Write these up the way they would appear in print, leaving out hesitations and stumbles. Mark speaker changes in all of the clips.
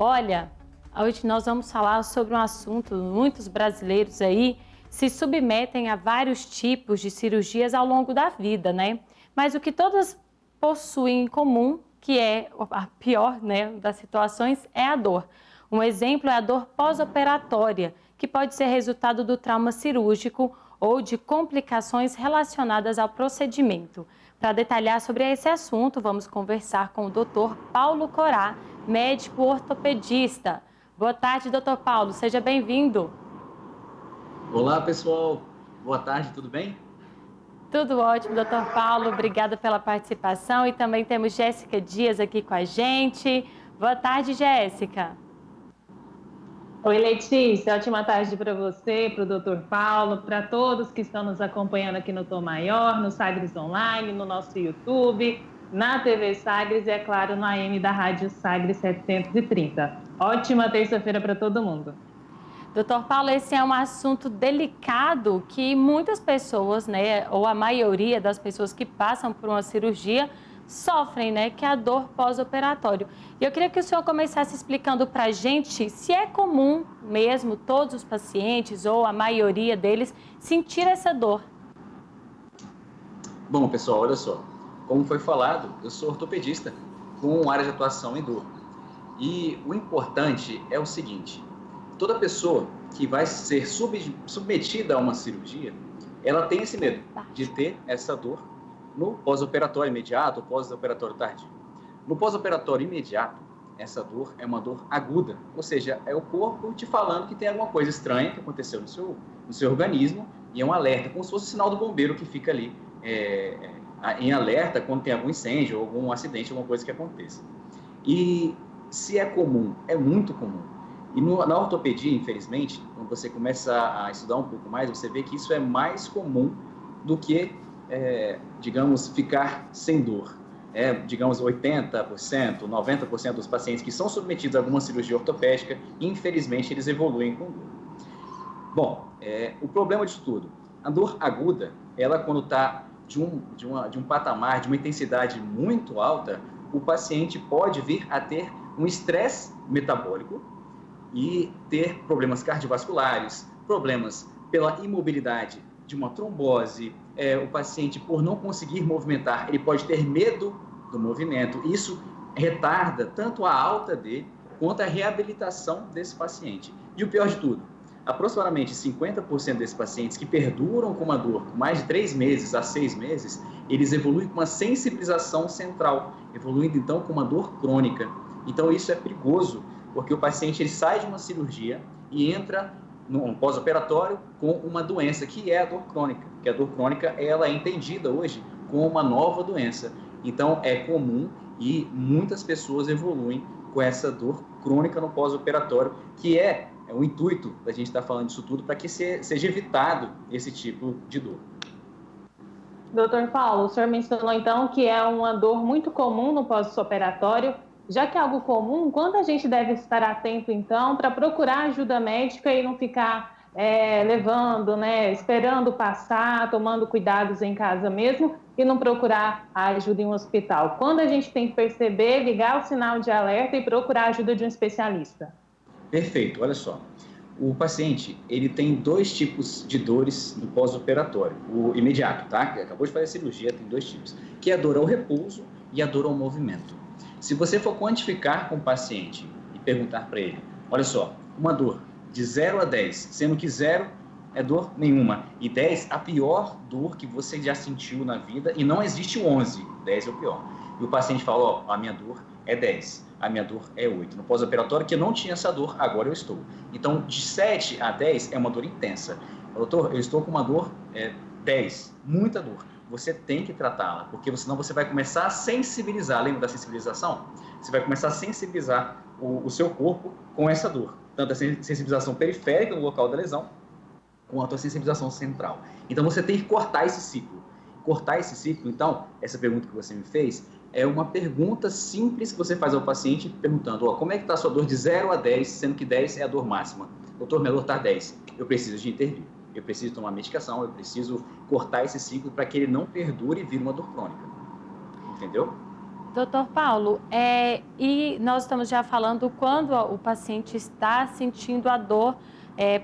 Speaker 1: Olha, hoje nós vamos falar sobre um assunto, muitos brasileiros aí se submetem a vários tipos de cirurgias ao longo da vida, né? Mas o que todas possuem em comum, que é a pior, né, das situações, é a dor. Um exemplo é a dor pós-operatória, que pode ser resultado do trauma cirúrgico ou de complicações relacionadas ao procedimento. Para detalhar sobre esse assunto, vamos conversar com o Dr. Paulo Corá, médico ortopedista. Boa tarde, Dr. Paulo, seja bem-vindo.
Speaker 2: Olá, pessoal. Boa tarde, tudo bem?
Speaker 1: Tudo ótimo, Dr. Paulo. Obrigada pela participação. E também temos Jéssica Dias aqui com a gente. Boa tarde, Jéssica.
Speaker 3: Oi, Letícia. Ótima tarde para você, para o Dr. Paulo, para todos que estão nos acompanhando aqui no Tom Maior, no Sagres Online, no nosso YouTube, na TV Sagres e, é claro, no AM da Rádio Sagres 730. Ótima terça-feira para todo mundo.
Speaker 1: Doutor Paulo, esse é um assunto delicado que muitas pessoas, né, ou a maioria das pessoas que passam por uma cirurgia sofrem, né, que é a dor pós-operatório. E eu queria que o senhor começasse explicando para a gente se é comum mesmo todos os pacientes ou a maioria deles sentir essa dor.
Speaker 2: Bom, pessoal, olha só. Como foi falado, eu sou ortopedista com área de atuação em dor. E o importante é o seguinte: toda pessoa que vai ser submetida a uma cirurgia, ela tem esse medo de ter essa dor no pós-operatório imediato ou pós-operatório tardio. No pós-operatório imediato, essa dor é uma dor aguda, ou seja, é o corpo te falando que tem alguma coisa estranha que aconteceu no seu organismo e é um alerta, como se fosse o sinal do bombeiro que fica ali em alerta quando tem algum incêndio ou algum acidente, alguma coisa que aconteça. E se é comum, é muito comum. E na ortopedia, infelizmente, quando você começa a estudar um pouco mais, você vê que isso é mais comum do que, digamos, ficar sem dor. Digamos, 80%, 90% dos pacientes que são submetidos a alguma cirurgia ortopédica, infelizmente, eles evoluem com dor. Bom, o problema disso tudo, a dor aguda, ela quando está de um patamar, de uma intensidade muito alta, o paciente pode vir a ter um estresse metabólico e ter problemas cardiovasculares, problemas pela imobilidade de uma trombose, o paciente, por não conseguir movimentar, ele pode ter medo do movimento. Isso retarda tanto a alta dele quanto a reabilitação desse paciente. E o pior de tudo, aproximadamente 50% desses pacientes que perduram com uma dor por mais de 3 meses a 6 meses, eles evoluem com uma sensibilização central, evoluindo então com uma dor crônica. Então isso é perigoso, porque o paciente ele sai de uma cirurgia e entra no pós-operatório com uma doença que é a dor crônica, que a dor crônica ela é entendida hoje como uma nova doença. Então é comum e muitas pessoas evoluem com essa dor crônica no pós-operatório, que é o intuito da gente estar falando disso tudo para que seja evitado esse tipo de dor.
Speaker 3: Doutor Paulo, o senhor mencionou então que é uma dor muito comum no pós-operatório. Já que é algo comum, quando a gente deve estar atento, então, para procurar ajuda médica e não ficar levando, né, esperando passar, tomando cuidados em casa mesmo e não procurar a ajuda em um hospital? Quando a gente tem que perceber, ligar o sinal de alerta e procurar a ajuda de um especialista?
Speaker 2: Perfeito, olha só. O paciente, ele tem 2 tipos de dores no pós-operatório. O imediato, tá? Que acabou de fazer a cirurgia, tem 2 tipos. Que é a dor ao repouso e a dor ao movimento. Se você for quantificar com o paciente e perguntar para ele, olha só, uma dor de 0 a 10, sendo que 0 é dor nenhuma e 10 a pior dor que você já sentiu na vida e não existe o 11, 10 é o pior. E o paciente fala, ó, a minha dor é 10, a minha dor é 8. No pós-operatório que eu não tinha essa dor, agora eu estou. Então, de 7 a 10 é uma dor intensa. Doutor, eu estou com uma dor 10, muita dor. Você tem que tratá-la, porque senão você vai começar a sensibilizar. Lembra da sensibilização? Você vai começar a sensibilizar o seu corpo com essa dor. Tanto a sensibilização periférica no local da lesão, quanto a sensibilização central. Então, você tem que cortar esse ciclo. Cortar esse ciclo, então, essa pergunta que você me fez, é uma pergunta simples que você faz ao paciente, perguntando, ó, como é que está a sua dor de 0 a 10, sendo que 10 é a dor máxima? Doutor, minha dor está 10. Eu preciso de intervir. Eu preciso tomar medicação, eu preciso cortar esse ciclo para que ele não perdure e vire uma dor crônica. Entendeu?
Speaker 1: Doutor Paulo, e nós estamos já falando quando o paciente está sentindo a dor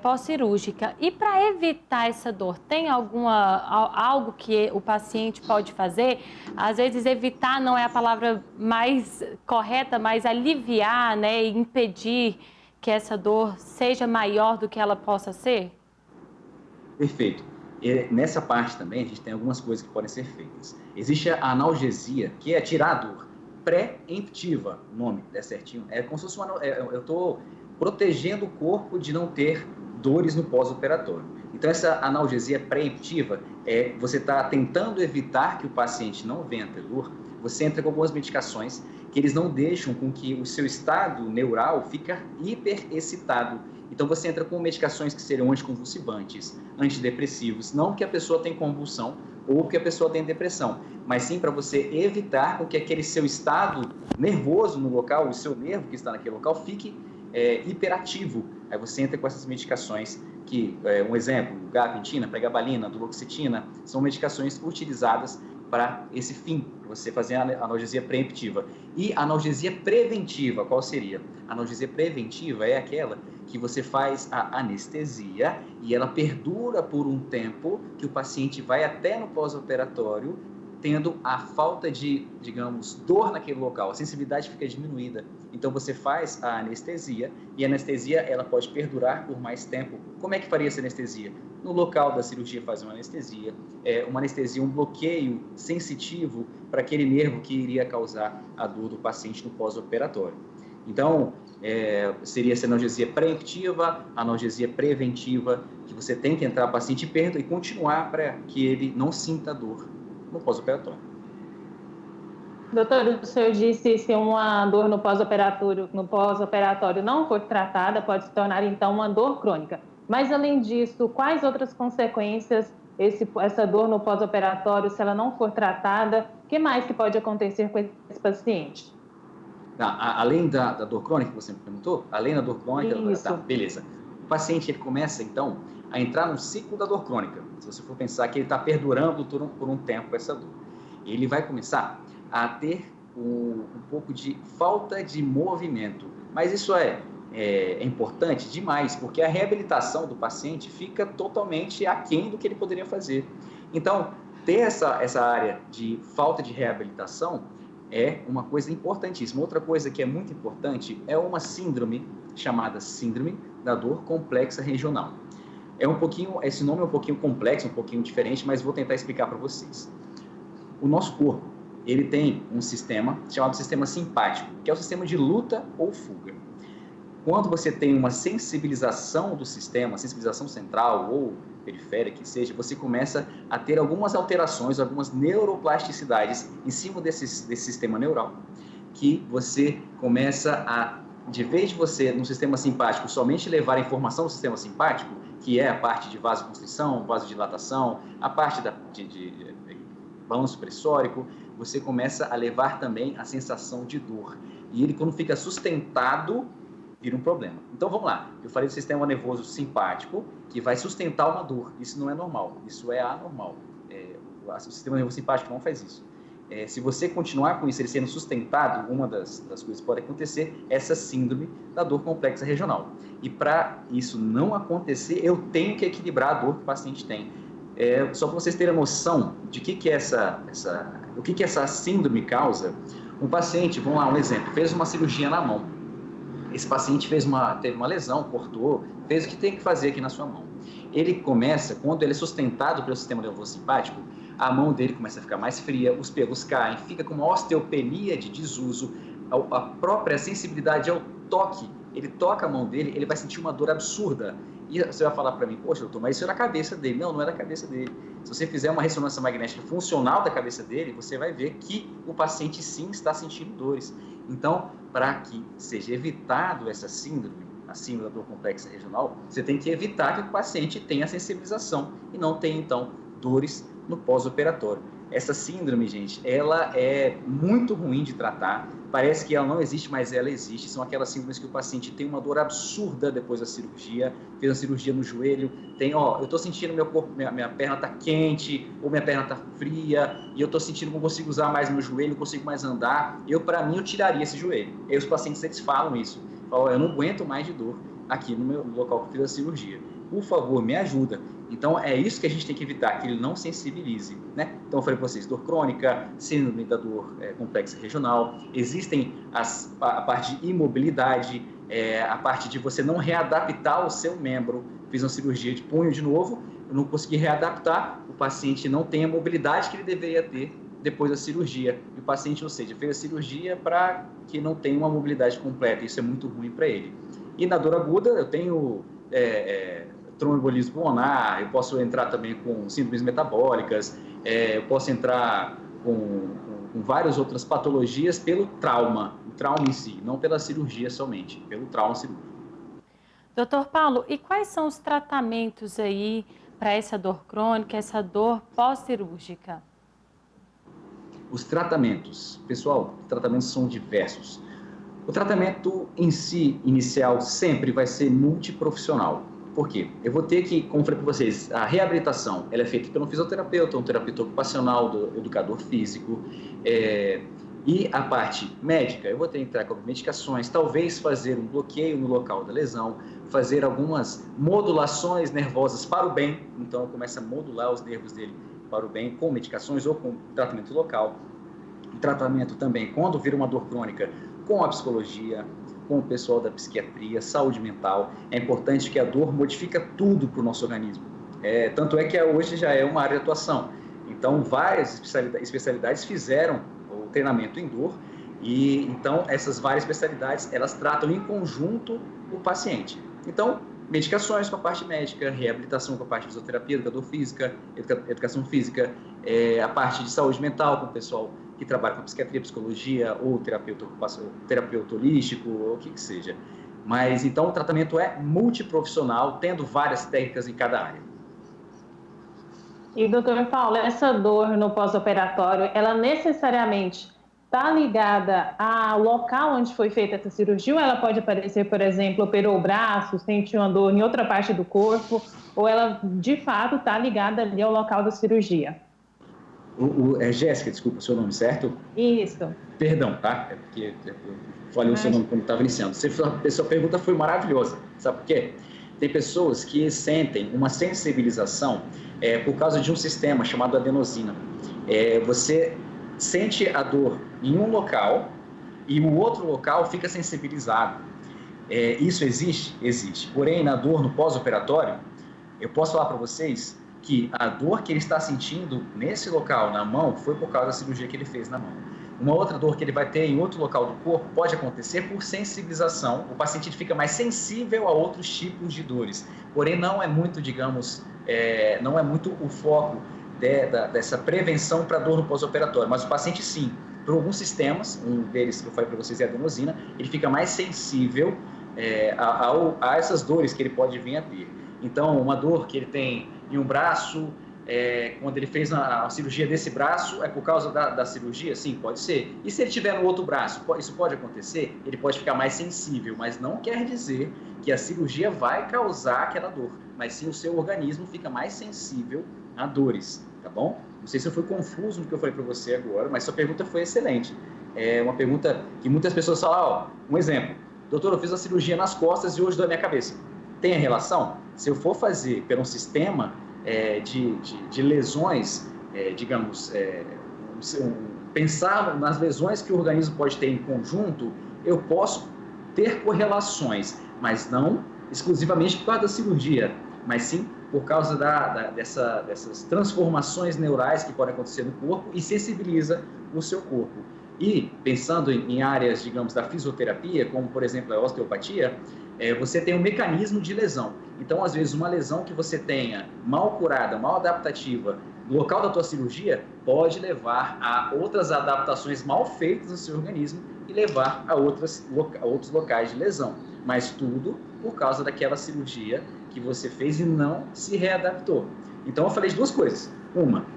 Speaker 1: pós-cirúrgica. E para evitar essa dor, tem algo que o paciente pode fazer? Às vezes evitar não é a palavra mais correta, mas aliviar, né, e impedir que essa dor seja maior do que ela possa ser?
Speaker 2: Perfeito. E nessa parte também, a gente tem algumas coisas que podem ser feitas. Existe a analgesia, que é tirar a dor pré-emptiva, o nome é certinho. É como se fosse eu estou protegendo o corpo de não ter dores no pós-operatório. Então, essa analgesia pré-emptiva você está tentando evitar que o paciente não venha ter dor. Você entra com algumas medicações que eles não deixam com que o seu estado neural fique hiperexcitado. Então, você entra com medicações que seriam anticonvulsivantes, antidepressivos, não porque a pessoa tem convulsão ou porque a pessoa tem depressão, mas sim para você evitar com que aquele seu estado nervoso no local, o seu nervo que está naquele local, fique hiperativo. Aí você entra com essas medicações que, um exemplo, gabapentina, pregabalina, duloxetina, são medicações utilizadas para esse fim, para você fazer a analgesia preemptiva. E a analgesia preventiva, qual seria? A analgesia preventiva é aquela que você faz a anestesia e ela perdura por um tempo, que o paciente vai até no pós-operatório tendo a falta de, digamos, dor naquele local, a sensibilidade fica diminuída. Então você faz a anestesia e a anestesia ela pode perdurar por mais tempo. Como é que faria essa anestesia? No local da cirurgia faz uma anestesia, um bloqueio sensitivo para aquele nervo que iria causar a dor do paciente no pós-operatório. Então, seria essa analgesia preemptiva, analgesia preventiva, que você tem que entrar o paciente e continuar para que ele não sinta dor no pós-operatório.
Speaker 3: Doutor, o senhor disse se uma dor no pós-operatório não for tratada, pode se tornar então uma dor crônica. Mas além disso, quais outras consequências essa dor no pós-operatório, se ela não for tratada, o que mais que pode acontecer com esse paciente?
Speaker 2: Além da dor crônica que você me perguntou, além da dor crônica,
Speaker 3: Isso.
Speaker 2: Beleza. O paciente ele começa então a entrar no ciclo da dor crônica. Se você for pensar que ele está perdurando por um tempo essa dor, ele vai começar a ter um pouco de falta de movimento. Mas isso é importante demais, porque a reabilitação do paciente fica totalmente aquém do que ele poderia fazer. Então, ter essa área de falta de reabilitação é uma coisa importantíssima. Outra coisa que é muito importante é uma síndrome chamada síndrome da dor complexa regional. Esse nome é um pouquinho complexo, um pouquinho diferente, mas vou tentar explicar para vocês. O nosso corpo, ele tem um sistema chamado sistema simpático, que é o sistema de luta ou fuga. Quando você tem uma sensibilização do sistema, sensibilização central ou periférica, que seja, você começa a ter algumas alterações, algumas neuroplasticidades em cima desse sistema neural, que você começa a, de vez de você, no sistema simpático, somente levar a informação do sistema simpático, que é a parte de vasoconstrição, vasodilatação, a parte de balanço pressórico, você começa a levar também a sensação de dor. E ele, quando fica sustentado, vira um problema. Então, vamos lá. Eu falei do sistema nervoso simpático, que vai sustentar uma dor. Isso não é normal, isso é anormal. O sistema nervoso simpático não faz isso. Se você continuar com isso, ele sendo sustentado, uma das coisas que pode acontecer é essa síndrome da dor complexa regional. E para isso não acontecer, eu tenho que equilibrar a dor que o paciente tem. Só para vocês terem noção de o que essa síndrome causa, um paciente, vamos lá, um exemplo, fez uma cirurgia na mão. Esse paciente teve uma lesão, cortou, fez o que tem que fazer aqui na sua mão. Ele começa, quando ele é sustentado pelo sistema nervoso simpático, a mão dele começa a ficar mais fria, os pelos caem, fica com uma osteopenia de desuso, a própria sensibilidade ao toque, ele toca a mão dele, ele vai sentir uma dor absurda. E você vai falar para mim, poxa, doutor, mas isso é da cabeça dele. Não, não é da cabeça dele. Se você fizer uma ressonância magnética funcional da cabeça dele, você vai ver que o paciente sim está sentindo dores. Então, para que seja evitado essa síndrome, a síndrome da dor complexa regional, você tem que evitar que o paciente tenha sensibilização e não tenha, então, dores no pós-operatório. Essa síndrome, gente, ela é muito ruim de tratar, parece que ela não existe, mas ela existe. São aquelas síndromes que o paciente tem uma dor absurda depois da cirurgia, fez a cirurgia no joelho, eu estou sentindo meu corpo, minha perna está quente, ou minha perna está fria, e eu estou sentindo que não consigo usar mais meu joelho, não consigo mais andar. Para mim, eu tiraria esse joelho. E os pacientes, eles falam isso. Falam, eu não aguento mais de dor aqui no meu local que eu fiz a cirurgia. Por favor, me ajuda. Então, é isso que a gente tem que evitar, que ele não sensibilize, né? Então, eu falei para vocês, dor crônica, síndrome da dor complexa regional, existem a parte de imobilidade, a parte de você não readaptar o seu membro. Fiz uma cirurgia de punho de novo, eu não consegui readaptar, o paciente não tem a mobilidade que ele deveria ter depois da cirurgia. E o paciente, ou seja, fez a cirurgia para que não tenha uma mobilidade completa, isso é muito ruim para ele. E na dor aguda, eu tenho tromboembolismo pulmonar, eu posso entrar também com síndromes metabólicas, eu posso entrar com várias outras patologias pelo trauma, o trauma em si, não pela cirurgia somente, pelo trauma cirúrgico.
Speaker 1: Doutor Paulo, e quais são os tratamentos aí para essa dor crônica, essa dor pós-cirúrgica?
Speaker 2: Os tratamentos, pessoal, os tratamentos são diversos. O tratamento em si, inicial, sempre vai ser multiprofissional. Por quê? Eu vou ter que, como falei para vocês, a reabilitação ela é feita pelo fisioterapeuta, um terapeuta ocupacional, do educador físico, e a parte médica, eu vou ter que entrar com medicações, talvez fazer um bloqueio no local da lesão, fazer algumas modulações nervosas para o bem, então eu começo a modular os nervos dele para o bem com medicações ou com tratamento local. O tratamento também, quando vira uma dor crônica, com a psicologia, com o pessoal da psiquiatria, saúde mental. É importante que a dor modifica tudo para o nosso organismo. Tanto é que hoje já é uma área de atuação. Então, várias especialidades fizeram o treinamento em dor e, então, essas várias especialidades, elas tratam em conjunto o paciente. Então, medicações com a parte médica, reabilitação com a parte de fisioterapia, educação física, a parte de saúde mental com o pessoal que trabalha com psiquiatria, psicologia ou terapeuta holístico, ou o que seja. Mas, então, o tratamento é multiprofissional, tendo várias técnicas em cada área.
Speaker 3: E, doutor Paulo, essa dor no pós-operatório, ela necessariamente está ligada ao local onde foi feita essa cirurgia, ou ela pode aparecer, por exemplo, operou o braço, sentiu uma dor em outra parte do corpo, ou ela, de fato, está ligada ali ao local da cirurgia?
Speaker 2: Jéssica, desculpa o seu nome, certo?
Speaker 3: Isso.
Speaker 2: Perdão, tá? É porque eu falei o seu nome quando estava iniciando. A sua pergunta foi maravilhosa. Sabe por quê? Tem pessoas que sentem uma sensibilização por causa de um sistema chamado adenosina. Você sente a dor em um local e o outro local fica sensibilizado. Isso existe? Existe. Porém, na dor no pós-operatório, eu posso falar para vocês que a dor que ele está sentindo nesse local, na mão, foi por causa da cirurgia que ele fez na mão. Uma outra dor que ele vai ter em outro local do corpo pode acontecer por sensibilização. O paciente fica mais sensível a outros tipos de dores. Porém, não é muito, não é muito o foco dessa prevenção para dor no pós-operatório. Mas o paciente, sim, por alguns sistemas, um deles que eu falei para vocês é a adenosina, ele fica mais sensível a essas dores que ele pode vir a ter. Então, uma dor que ele tem em um braço, quando ele fez a cirurgia desse braço, é por causa da cirurgia? Sim, pode ser. E se ele tiver no outro braço, isso pode acontecer? Ele pode ficar mais sensível, mas não quer dizer que a cirurgia vai causar aquela dor, mas sim o seu organismo fica mais sensível a dores, tá bom? Não sei se eu fui confuso no que eu falei para você agora, mas sua pergunta foi excelente. É uma pergunta que muitas pessoas falam, um exemplo, doutor, eu fiz a cirurgia nas costas e hoje dói a minha cabeça. Tem a relação? Se eu for fazer por um sistema de lesões, pensar nas lesões que o organismo pode ter em conjunto, eu posso ter correlações, mas não exclusivamente por causa da cirurgia, mas sim por causa dessas transformações neurais que podem acontecer no corpo e sensibiliza o seu corpo. E pensando em áreas, digamos, da fisioterapia, como por exemplo a osteopatia, você tem um mecanismo de lesão. Então, às vezes, uma lesão que você tenha mal curada, mal adaptativa, no local da tua cirurgia, pode levar a outras adaptações mal feitas no seu organismo e levar a outros locais de lesão. Mas tudo por causa daquela cirurgia que você fez e não se readaptou. Então, eu falei de duas coisas.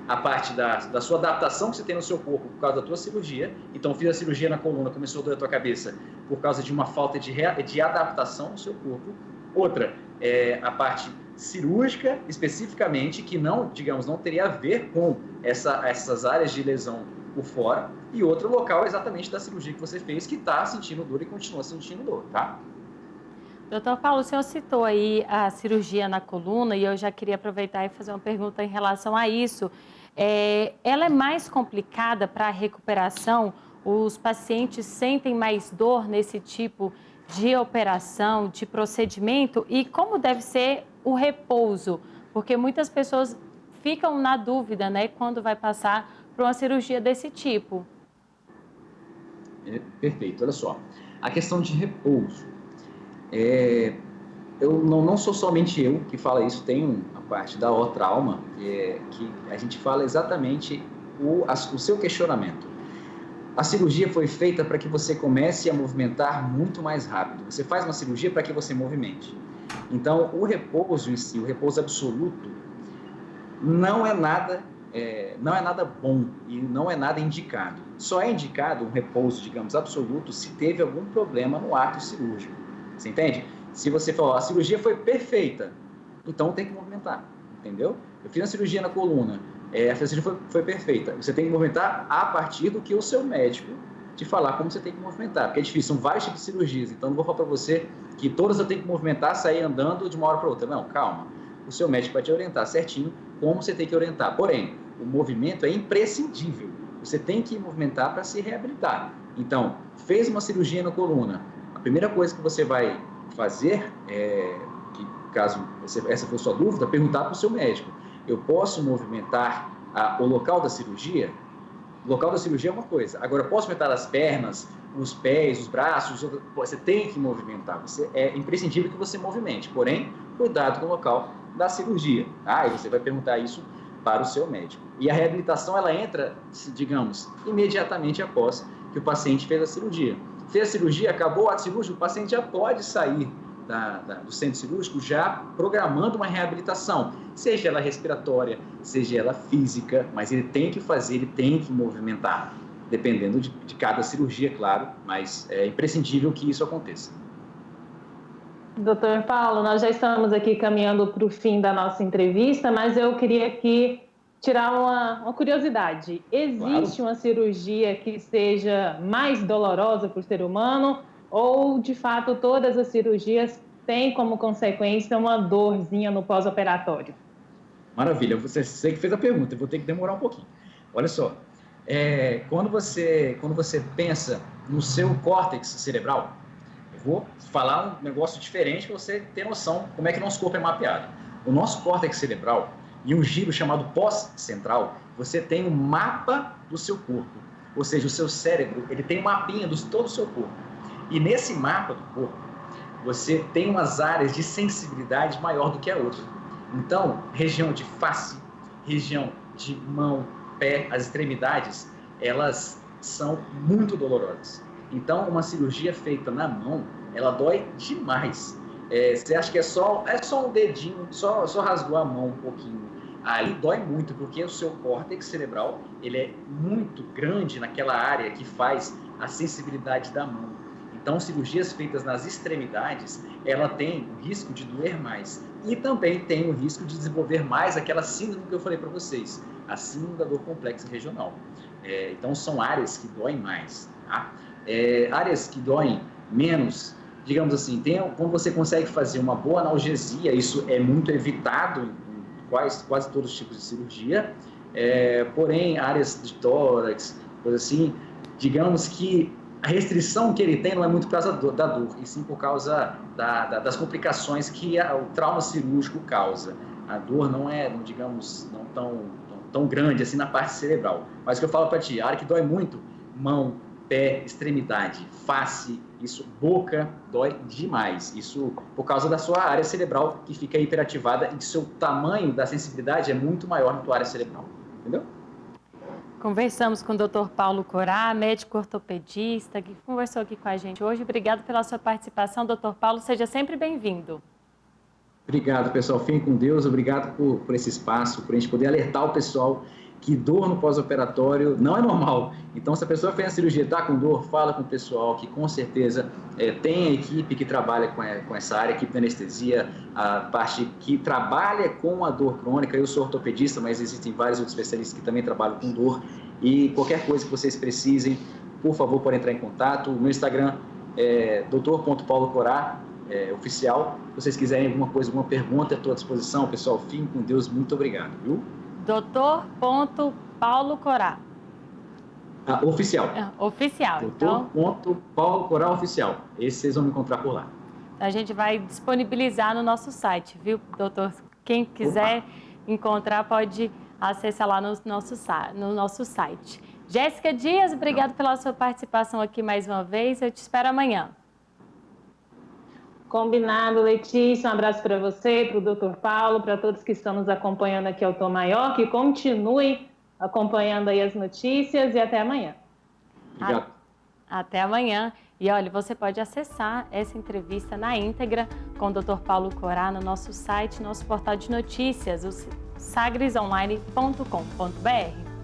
Speaker 2: A parte da sua adaptação que você tem no seu corpo por causa da tua cirurgia. Então, fiz a cirurgia na coluna, começou a doer a tua cabeça por causa de uma falta de adaptação no seu corpo. Outra, a parte cirúrgica, especificamente, que não, digamos, não teria a ver com essas áreas de lesão por fora. E outro local exatamente da cirurgia que você fez, que está sentindo dor e continua sentindo dor, tá?
Speaker 1: Doutor Paulo, o senhor citou aí a cirurgia na coluna e eu já queria aproveitar e fazer uma pergunta em relação a isso. Ela é mais complicada para a recuperação? Os pacientes sentem mais dor nesse tipo de operação, de procedimento? E como deve ser o repouso? Porque muitas pessoas ficam na dúvida, né, quando vai passar por uma cirurgia desse tipo.
Speaker 2: Perfeito, olha só. A questão de repouso. Eu não sou somente eu que fala isso, tem a parte da O-trauma, que a gente fala exatamente o seu questionamento. A cirurgia foi feita para que você comece a movimentar muito mais rápido. Você faz uma cirurgia para que você movimente. Então, o repouso em si, o repouso absoluto, não é nada bom e não é nada indicado. Só é indicado um repouso, digamos, absoluto se teve algum problema no ato cirúrgico. Você entende? Se você falar, a cirurgia foi perfeita, então tem que movimentar, entendeu? Eu fiz a cirurgia na coluna, a cirurgia foi perfeita. Você tem que movimentar a partir do que o seu médico te falar como você tem que movimentar, porque é difícil, são vários tipos de cirurgias, então não vou falar para você que todas eu tenho que movimentar, sair andando de uma hora para outra. Não, calma. O seu médico vai te orientar certinho como você tem que orientar. Porém, o movimento é imprescindível. Você tem que movimentar para se reabilitar. Então, fez uma cirurgia na coluna, a primeira coisa que você vai fazer, que caso essa for sua dúvida, perguntar para o seu médico. Eu posso movimentar o local da cirurgia? O local da cirurgia é uma coisa. Agora, posso movimentar as pernas, os pés, os braços? Você tem que movimentar. É imprescindível que você movimente. Porém, cuidado com o local da cirurgia. Tá? E você vai perguntar isso para o seu médico. E a reabilitação, ela entra, digamos, imediatamente após que o paciente fez a cirurgia. Fez a cirurgia, acabou o ato cirúrgico, o paciente já pode sair do centro cirúrgico já programando uma reabilitação, seja ela respiratória, seja ela física, mas ele tem que fazer, ele tem que movimentar, dependendo de cada cirurgia, claro, mas é imprescindível que isso aconteça.
Speaker 3: Doutor Paulo, nós já estamos aqui caminhando para o fim da nossa entrevista, mas eu queria aqui tirar uma curiosidade. Existe uma cirurgia que seja mais dolorosa para o ser humano ou, de fato, todas as cirurgias têm como consequência uma dorzinha no pós-operatório?
Speaker 2: Maravilha, você que fez a pergunta, eu vou ter que demorar um pouquinho. Olha só, quando você pensa no seu córtex cerebral, eu vou falar um negócio diferente para você ter noção como é que o nosso corpo é mapeado. O nosso córtex cerebral e um giro chamado pós-central, você tem um mapa do seu corpo. Ou seja, o seu cérebro, ele tem um mapinha de todo o seu corpo. E nesse mapa do corpo, você tem umas áreas de sensibilidade maior do que a outra. Então, região de face, região de mão, pé, as extremidades, elas são muito dolorosas. Então, uma cirurgia feita na mão, ela dói demais. Você acha que é só um dedinho, só rasgou a mão um pouquinho. Ali dói muito, porque o seu córtex cerebral, ele é muito grande naquela área que faz a sensibilidade da mão. Então, cirurgias feitas nas extremidades, ela tem o risco de doer mais. E também tem o risco de desenvolver mais aquela síndrome que eu falei para vocês, a síndrome da dor complexa regional. Então, são áreas que doem mais. Tá? Áreas que doem menos, digamos assim, quando você consegue fazer uma boa analgesia, isso é muito evitado em quase todos os tipos de cirurgia, porém, áreas de tórax, coisa assim, digamos que a restrição que ele tem não é muito por causa da dor, e sim por causa das complicações que o trauma cirúrgico causa. A dor não é, digamos, não tão grande assim na parte cerebral. Mas o que eu falo para ti, a área que dói muito, mão, pé, extremidade, face, isso, boca, dói demais. Isso por causa da sua área cerebral que fica hiperativada e que seu tamanho da sensibilidade é muito maior na tua área cerebral. Entendeu?
Speaker 1: Conversamos com o Dr. Paulo Corá, médico ortopedista, que conversou aqui com a gente hoje. Obrigado pela sua participação, Dr. Paulo. Seja sempre bem-vindo.
Speaker 2: Obrigado, pessoal. Fiquem com Deus. Obrigado por esse espaço, por a gente poder alertar o pessoal que dor no pós-operatório não é normal. Então, se a pessoa fez a cirurgia e está com dor, fala com o pessoal que com certeza tem a equipe que trabalha com essa área, a equipe de anestesia, a parte que trabalha com a dor crônica. Eu sou ortopedista, mas existem vários outros especialistas que também trabalham com dor. E qualquer coisa que vocês precisem, por favor, podem entrar em contato. O meu Instagram é dr.paulocorá, oficial. Se vocês quiserem alguma coisa, alguma pergunta, estou à disposição. Pessoal, fiquem com Deus. Muito obrigado, viu?
Speaker 1: Dr.paulocorá.
Speaker 2: Oficial.
Speaker 1: Oficial. Então,
Speaker 2: Dr.paulocorá oficial. Esse vocês vão me encontrar por lá.
Speaker 1: a gente vai disponibilizar no nosso site, viu, doutor? Quem quiser encontrar pode acessar lá no nosso site. Jéssica Dias, obrigado pela sua participação aqui mais uma vez. Eu te espero amanhã.
Speaker 3: Combinado, Letícia. Um abraço para você, para o Dr. Paulo, para todos que estão nos acompanhando aqui ao Tom Maior, que continuem acompanhando aí as notícias e até amanhã.
Speaker 2: Obrigado.
Speaker 1: Até amanhã. E olha, você pode acessar essa entrevista na íntegra com o Dr. Paulo Corá no nosso site, nosso portal de notícias, o sagresonline.com.br.